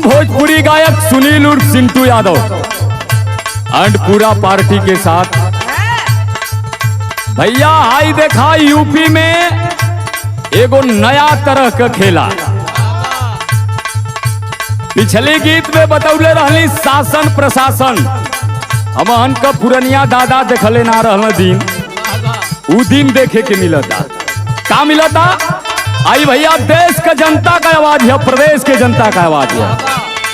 भोजपुरी गायक सुनील उर्फ सिंटू यादव एंड पूरा पार्टी के साथ। भैया हाई देखा यूपी में एगो नया तरह का खेला। पिछले गीत में बतौले रहली शासन प्रशासन, हमन का पुरनिया दादा देखले ना रहल दिन, उ दिन देखे के मिलता। का मिलता? आई भैया देश का जनता का आवाज है, प्रदेश के जनता का आवाज है,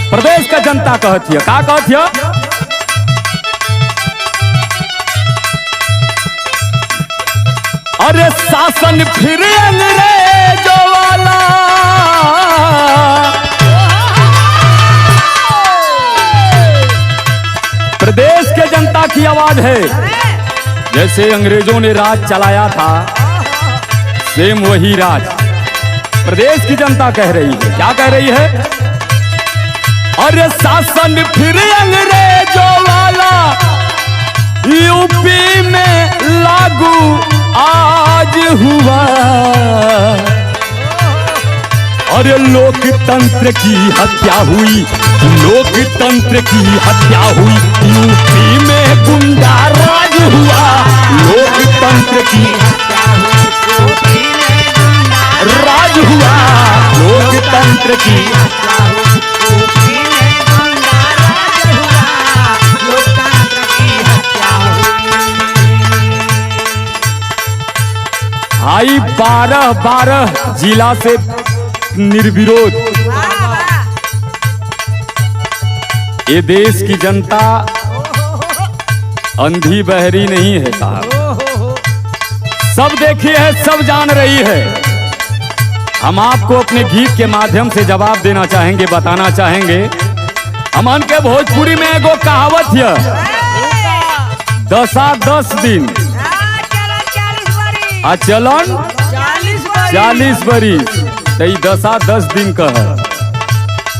प्रदेश का जनता कहती है। का कहती है? अरे शासन फिर अंग्रेजों वाला, प्रदेश के जनता की आवाज है। जैसे अंग्रेजों ने राज चलाया था, सेम वही राज प्रदेश की जनता कह रही है। क्या कह रही है? अरे शासन फिर अंग्रेजों वाला यूपी में लागू आज हुआ। अरे लोकतंत्र की हत्या हुई, लोकतंत्र की हत्या हुई, यूपी में गुंडा राज हुआ। लोकतंत्र की राज हुआ, लोकतंत्र की। आई 12 जिला से निर्विरोध ये देश की जनता अंधी बहरी नहीं है साहब, सब देखी है, सब जान रही है। हम आपको अपने गीत के माध्यम से जवाब देना चाहेंगे, बताना चाहेंगे। हमन के भोजपुरी में एगो कहावत है, 10 दिन चलन 40 बरिस, 10 दिन का है।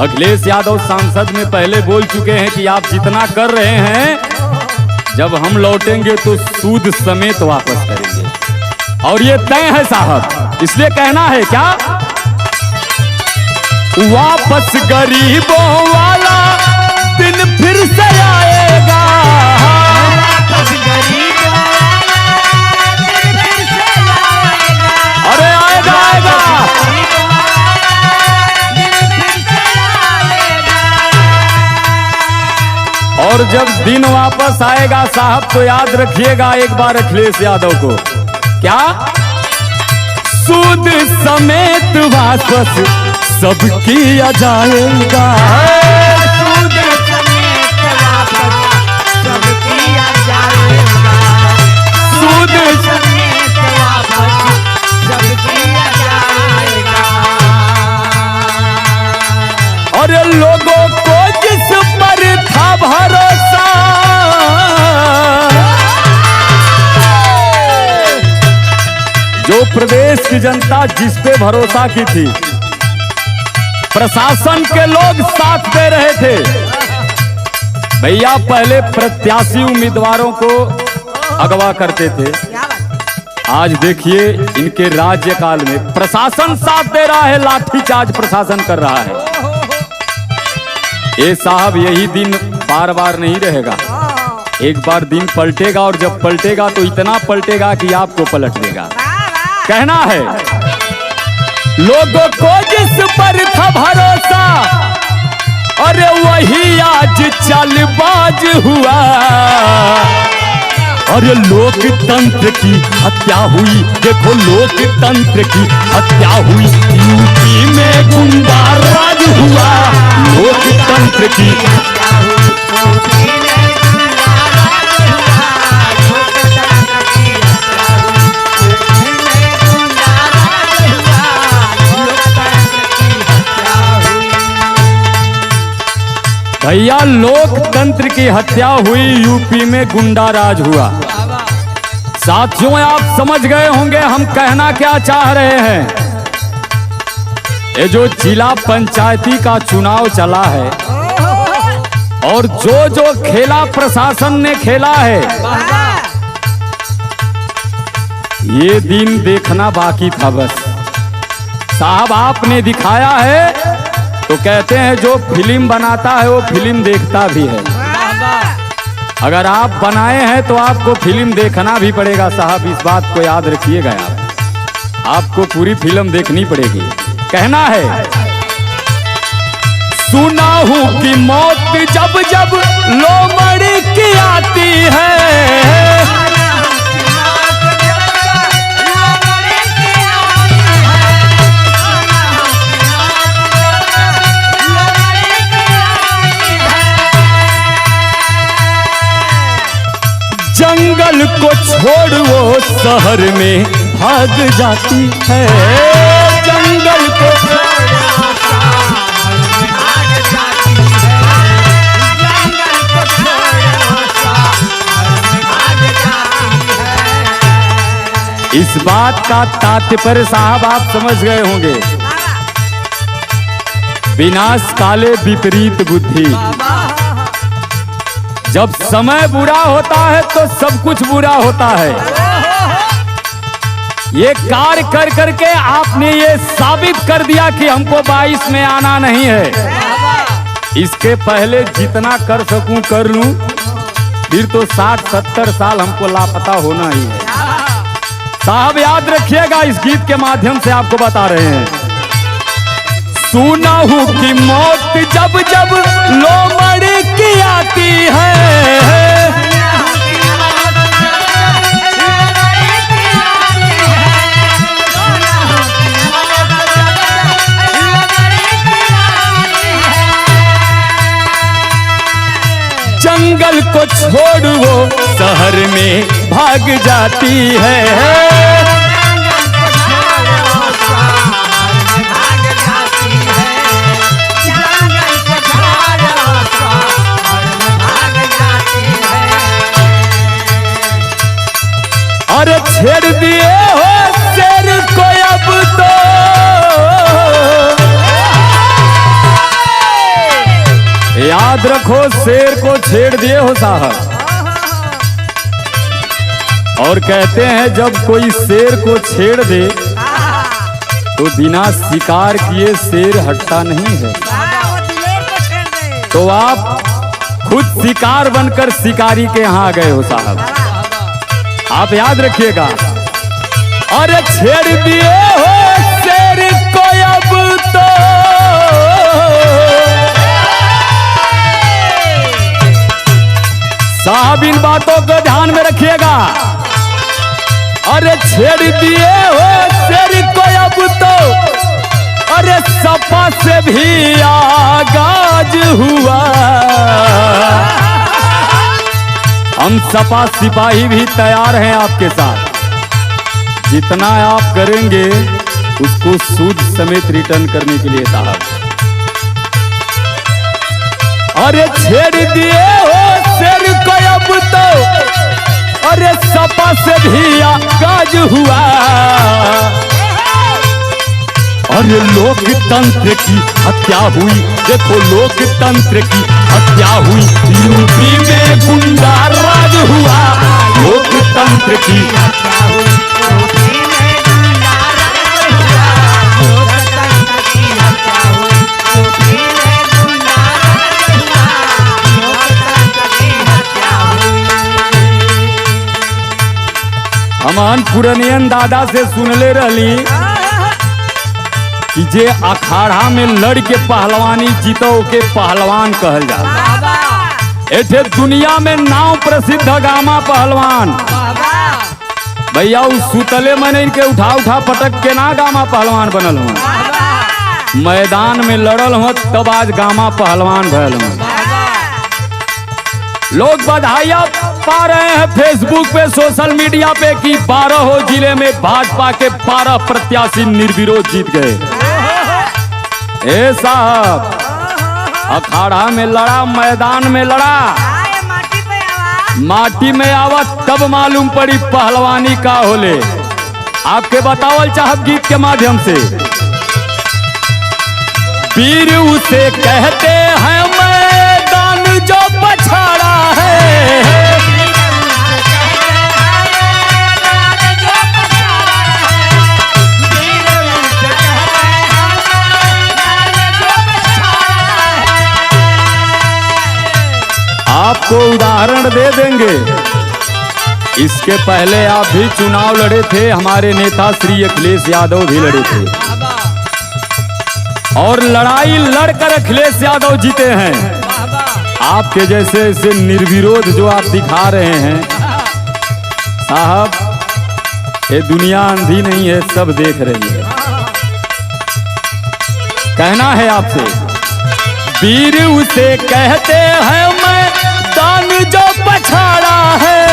अखिलेश यादव सांसद में पहले बोल चुके हैं कि आप जितना कर रहे हैं, जब हम लौटेंगे तो सूद समेत वापस करेंगे। और ये तय है साहब, इसलिए कहना है क्या? वापस गरीबों वाला दिन फिर से आएगा। वापस गरीबों वाला दिन फिर से आएगा। अरे आएगा आएगा, दिन फिर से आएगा। और जब दिन वापस आएगा साहब, तो याद रखिएगा एक बार अखिलेश यादव को, क्या? सूद समेत वापस सब किया जाएगा। सूद समेत वापस सब किया जाएगा। सूद समेत वापस सब किया जाएगा। और लोगों को जिस पर था भरोसा, जो प्रदेश की जनता जिस पे भरोसा की थी, प्रशासन के लोग साथ दे रहे थे। भैया पहले प्रत्याशी उम्मीदवारों को अगवा करते थे, आज देखिए इनके राज्यकाल में प्रशासन साथ दे रहा है, लाठीचार्ज प्रशासन कर रहा है। ये साहब यही दिन बार बार नहीं रहेगा, एक बार दिन पलटेगा, और जब पलटेगा तो इतना पलटेगा कि आपको पलट देगा। कहना है लोगों को जिस पर था भरोसा, अरे वही आज चालबाज हुआ। अरे लोकतंत्र की हत्या हुई, देखो लोकतंत्र की हत्या हुई, यूपी में गुंडा राज हुआ। लोकतंत्र की हत्या हुई, भैया लोकतंत्र की हत्या हुई, यूपी में गुंडा राज हुआ। साथियों आप समझ गए होंगे हम कहना क्या चाह रहे हैं। ये जो जिला पंचायती का चुनाव चला है, और जो खेला प्रशासन ने खेला है, ये दिन देखना बाकी था। बस साहब आपने दिखाया है तो कहते हैं जो फिल्म बनाता है वो फिल्म देखता भी है। अगर आप बनाए हैं तो आपको फिल्म देखना भी पड़ेगा साहब, इस बात को याद रखिएगा। आपको पूरी फिल्म देखनी पड़ेगी। कहना है सुना हूं कि मौत जब जब लोमड़ी की आती है, जंगल को छोड़ वो शहर में भाग जाती है। जंगल को इस बात का तात्पर्य साहब आप समझ गए होंगे। विनाश काले विपरीत बुद्धि। जब समय बुरा होता है तो सब कुछ बुरा होता है। ये कार्य कर करके आपने ये साबित कर दिया कि हमको 22 में आना नहीं है। इसके पहले जितना कर सकूं कर लूं, फिर तो 60-70 साल हमको लापता होना ही है। साहब याद रखिएगा, इस गीत के माध्यम से आपको बता रहे हैं। सुना हूं कि मौत जब जब लोमड़ी की आती है, जंगल को छोड़ वो शहर में भाग जाती है। अरे छेड़ दिए हो शेर को अब तो, याद रखो शेर को छेड़ दिए हो साहब। और कहते हैं जब कोई शेर को छेड़ दे तो बिना शिकार किए शेर हटता नहीं है। तो आप खुद शिकार बनकर शिकारी के यहाँ गए हो साहब, आप याद रखिएगा। अरे छेड़ दिए हो शेर को अब तो, साहब इन बातों को ध्यान में रखिएगा। अरे छेड़ दिए हो शेर को अब तो, अरे सपा से भी आगाज हुआ। हम सपा सिपाही भी तैयार हैं आपके साथ। जितना आप करेंगे उसको सूद समेत रिटर्न करने के लिए साहब। अरे छेड़ दिए हो शेर को अब तो, अरे सपा से भी आगाज हुआ। अरे लोकतंत्र की हत्या हुई, देखो लोकतंत्र की हत्या हुई। यूपी में गुंडा राज हुआ, लोकतंत्र की हत्या हुई। यूपी में गुंडा राज हुआ, लोकतंत्र की हत्या हुई। यूपी में गुंडा राज हुआ, लोकतंत्र की हत्या हुई। हमान पुरनियन दादा से सुनले रहली कि जे अखाड़ा में लड़ के पहलवानी जीतो के पहलवान कहल जा। एठे दुनिया में नाम प्रसिद्ध गामा पहलवान। भैया उस सुतले मने के उठा उठा पटक के ना गामा पहलवान बनल हो, मैदान में लड़ल हो तब आज गामा पहलवान भयल हो। लोग बधाइयां पा रहे हैं फेसबुक पे, सोशल मीडिया पे कि 12 जिले में भाजपा के 12 प्रत्याशी निर्विरोध जीत गए। ए साहब अखाड़ा में लड़ा, मैदान में लड़ा, माटी में आवा तब मालूम पड़ी पहलवानी का होले। आपके बतावल चाहत गीत के माध्यम से। वीर उसे कहते हैं मैदान जो पछाड़ा है, उदाहरण दे देंगे। इसके पहले आप भी चुनाव लड़े थे, हमारे नेता श्री अखिलेश यादव भी लड़े थे और लड़ाई लड़कर अखिलेश यादव जीते हैं। आपके जैसे ऐसे निर्विरोध जो आप दिखा रहे हैं साहब, ये दुनिया अंधी नहीं है, सब देख रही है। कहना है आपसे, वीर उसे कहते हैं मैदान जो पछाड़ा है।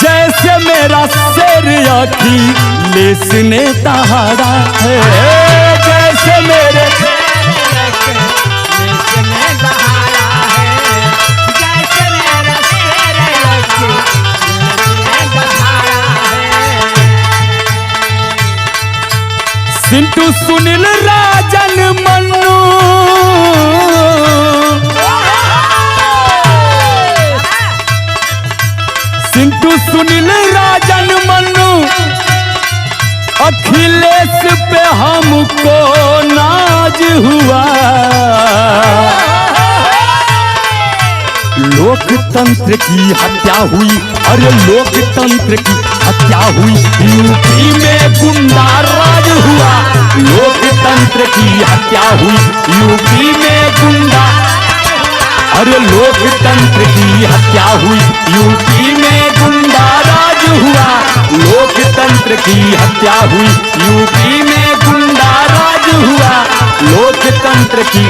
जैसे मेरा शेर अखिलेश ने दहाड़ा है, जैसे मेरे सिंटू सुनील राजन मन्नू, सिंटू सुनील राजन मन्नू, अखिलेश पे हमको नाज हुआ। लोकतंत्र की हत्या हुई, अरे लोकतंत्र की हत्या हुई, यूपी में गुंडा राज हुआ। लोकतंत्र की हत्या हुई, यूपी में गुंडा, अरे लोकतंत्र की हत्या हुई, यूपी में गुंडा राज हुआ। लोकतंत्र की हत्या हुई, यूपी में गुंडा राज हुआ। लोकतंत्र की